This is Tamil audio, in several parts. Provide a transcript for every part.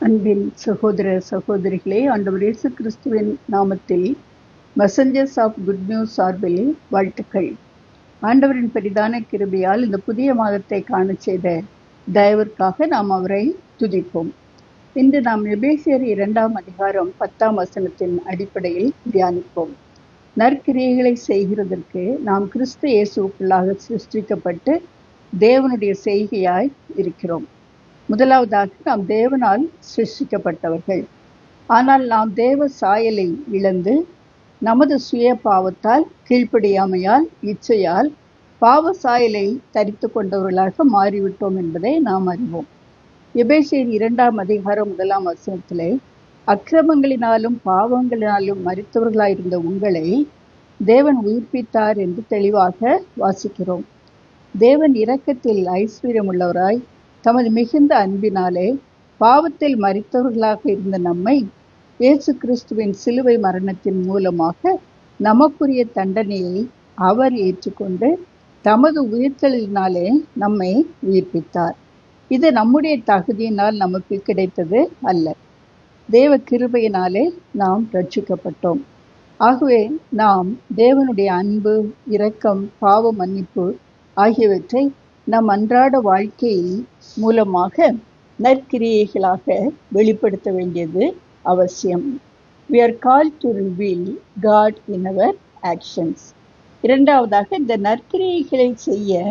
அன்பின் சகோதர சகோதரிகளே, ஆண்டவர் இயேசு கிறிஸ்துவின் நாமத்தில் மெசஞ்சர்ஸ் ஆஃப் குட் நியூஸ் சார்பில் வாழ்த்துக்கள். ஆண்டவரின் பெரிதான கிருபையால் இந்த புதிய மாதத்தை காண செய்த தயவிற்காக நாம் அவரை துதிப்போம். இன்று நாம் எபேசியர் 2ஆம் அதிகாரம் 10ஆம் வசனத்தின் அடிப்படையில் தியானிப்போம். நற்கிரியைகளை செய்கிறதற்கு நாம் கிறிஸ்து இயேசுவுக்குள்ளாக சிருஷ்டிக்கப்பட்டு தேவனுடைய செய்கையாய் இருக்கிறோம். முதலாவதாக நாம் தேவனால் சிருஷ்டிக்கப்பட்டவர்கள். ஆனால் நாம் தேவ சாயலை இழந்து நமது சுய பாவத்தால், கீழ்ப்படியாமையால், இச்சையால் பாவ சாயலை தரித்து கொண்டவர்களாக மாறிவிட்டோம் என்பதை நாம் அறிவோம். எபேசியர் 2ஆம் அதிகாரம் 1ஆம் வசனத்திலே, அக்கிரமங்களினாலும் பாவங்களினாலும் மரித்தவர்களாயிருந்த உங்களை தேவன் உயிர்ப்பித்தார் என்று தெளிவாக வாசிக்கிறோம். தேவன் இரக்கத்தில் ஐஸ்வர்யம் உள்ளவராய் தமது மிகுந்த அன்பினாலே பாவத்தில் மரித்தவர்களாக இருந்த நம்மை இயேசு கிறிஸ்துவின் சிலுவை மரணத்தின் மூலமாக நமக்குரிய தண்டனையை அவர் ஏற்றுக்கொண்டு தமது உயிர்த்தெழுதலினாலே நம்மை உயிர்ப்பித்தார். இது நம்முடைய தகுதியினால் நமக்கு கிடைத்தது அல்ல, தேவ கிருபையினாலே நாம் ரட்சிக்கப்பட்டோம். ஆகவே நாம் தேவனுடைய அன்பு, இரக்கம், பாவ மன்னிப்பு ஆகியவற்றை நம் அன்றாட வாழ்க்கையில் மூலமாக நற்கிரியைகளாக வெளிப்படுத்த வேண்டியது அவசியம். We are called to reveal God in our actions. இரண்டாவதாக, இந்த நற்கிரியைகளை செய்ய,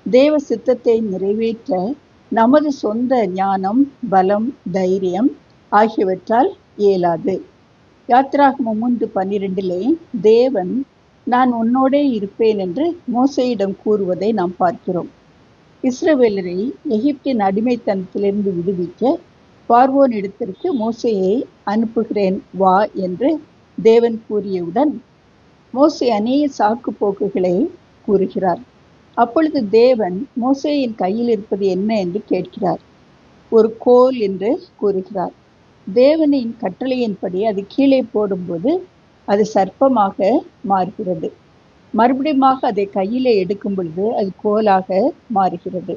தேவ சித்தத்தை நிறைவேற்ற நமது சொந்த ஞானம், பலம், தைரியம் ஆகியவற்றால் இயலாது. யாத்திராகமம் 3:12 தேவன் நான் உன்னோடே இருப்பேன் என்று மோசேயிடம் கூறுவதை நாம் பார்க்கிறோம். இஸ்ரவேலரை எகிப்தின் அடிமைத்தனத்திலிருந்து விடுவிக்க பார்வோன் இடத்திற்கு மோசேயை அனுப்புகிறேன் வா என்று தேவன் கூறியவுடன் மோசே அநேக சாக்கு போக்குகளை கூறுகிறார். அப்பொழுது தேவன் மோசேயின் கையில் இருப்பது என்ன என்று கேட்கிறார். ஒரு கோல் என்று கூறுகிறார். தேவனின் கட்டளையின்படி அது கீழே போடும்போது அது சர்ப்பமாக மாறுகிறது. மறுபடியும் அதை கையிலே எடுக்கும் பொழுது அது கோலாக மாறுகிறது.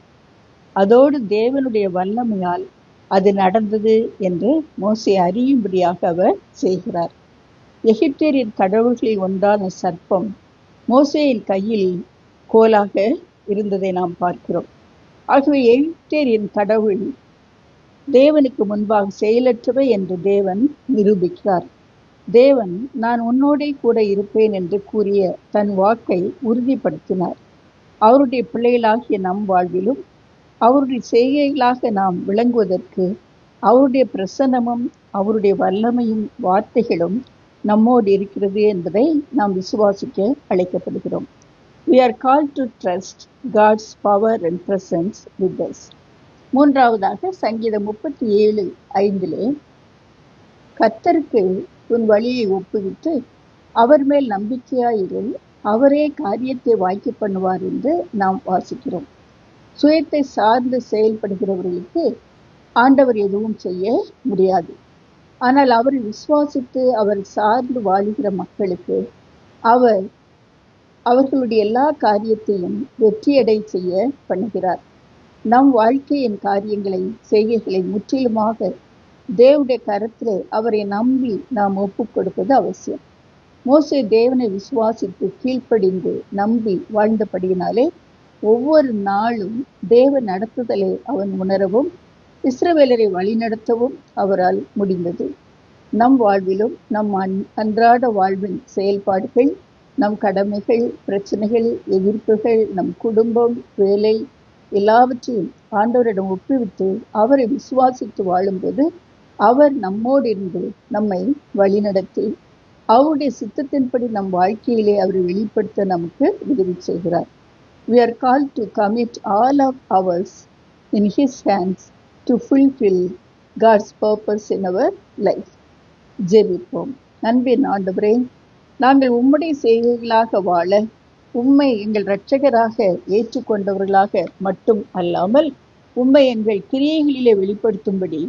அதோடு தேவனுடைய வல்லமையால் அது நடந்தது என்று மோசே அறியும்படியாக அவர் செய்கிறார். எகிப்தியரின் கடவுள்களில் ஒன்றான சர்ப்பம் மோசேயின் கையில் கோலாக இருந்ததை நாம் பார்க்கிறோம். ஆகவே எகிப்தியரின் கடவுள் தேவனுக்கு முன்பாக செயலற்றவை என்று தேவன் நிரூபிக்கிறார். தேவன் நான் உன்னோடே கூட இருப்பேன் என்று கூறிய தன் வாக்கை உறுதிப்படுத்தினார். அவருடைய பிள்ளைகளாகிய நம் வாழ்விலும் அவருடைய செய்கைகளாக நாம் விளங்குவதற்கு அவருடைய பிரசன்னமும் அவருடைய வல்லமையும் வார்த்தைகளும் நம்மோடு இருக்கிறது என்பதை நாம் விசுவாசிக்க அழைக்கப்படுகிறோம். We are called to trust God's power and presence with us. மூன்றாவதாக, சங்கீதம் 37:5 கர்த்தருக்கு உன் வழியை ஒப்புவிட்டு அவர் மேல் நம்பிக்கையாயிரு, அவரே காரியத்தை வாய்க்க பண்ணுவார் என்று நாம் வாசிக்கிறோம். சுயத்தை சார்ந்து செயல்படுகிறவர்களுக்கு ஆண்டவர் எதுவும் செய்ய முடியாது. ஆனால் அவரை விசுவாசித்து அவர் சார்ந்து வாழுகிற மக்களுக்கு அவர் அவர்களுடைய எல்லா காரியத்தையும் வெற்றியடை செய்ய பண்ணுகிறார். நம் வாழ்க்கையின் காரியங்களை, செய்கைகளை முற்றிலுமாக தேவனுடைய கரத்திலே அவரை நம்பி நாம் ஒப்புக் கொடுப்பது அவசியம். மோசே தேவனை விசுவாசித்து கீழ்ப்படிந்து நம்பி வாழ்ந்தபடியினாலே ஒவ்வொரு நாளும் தேவ நடத்துதலை அவன் உணரவும் இஸ்ரவேலரை வழிநடத்தவும் அவரால் முடிந்தது. நம் வாழ்விலும் நம் அன்றாட வாழ்வின் செயல்பாடுகள், நம் கடமைகள், பிரச்சனைகள், எதிர்ப்புகள், நம் குடும்பம், வேலை எல்லாவற்றையும் ஆண்டவரிடம் ஒப்புவித்து அவரை விசுவாசித்து வாழும்போது அவர் நம்மோடு இருந்து நம்மை வழிநடத்தி அவருடைய சித்தத்தின்படி நம் வாழ்க்கையிலே அவரை வெளிப்படுத்த நமக்கு உதவி செய்கிறார். We are called to commit all of ours in His hands to fulfill God's purpose in our life. ஜெபிப்போம். அன்பின் ஆண்டவரே, நாங்கள் உம்முடைய செய்கைகளாக வாழ, உம்மை எங்கள் இரட்சகராக ஏற்றுக்கொண்டவர்களாக மட்டும் அல்லாமல் உம்மை எங்கள் கிரியைகளிலே வெளிப்படுத்தும்படி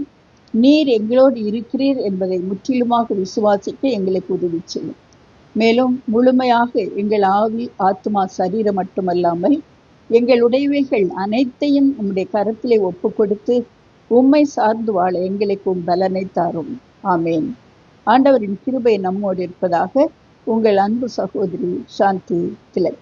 நீர் எங்களோடு இருக்கிறீர் என்பதை முற்றிலுமாக விசுவாசிக்க எங்களுக்கு உதவி செய்யும். மேலும் முழுமையாக எங்கள் ஆவி, ஆத்மா, சரீரம் மட்டுமல்லாமல் எங்கள் உடைமைகள் அனைத்தையும் உம்முடைய கரத்திலே ஒப்பு கொடுத்து உம்மை சார்ந்து வாழ எங்களுக்கும் பலனை தாரும். ஆமேன். ஆண்டவரின் கிருபை நம்மோடு இருப்பதாக. உங்கள் அன்பு சகோதரி சாந்தி திலக்.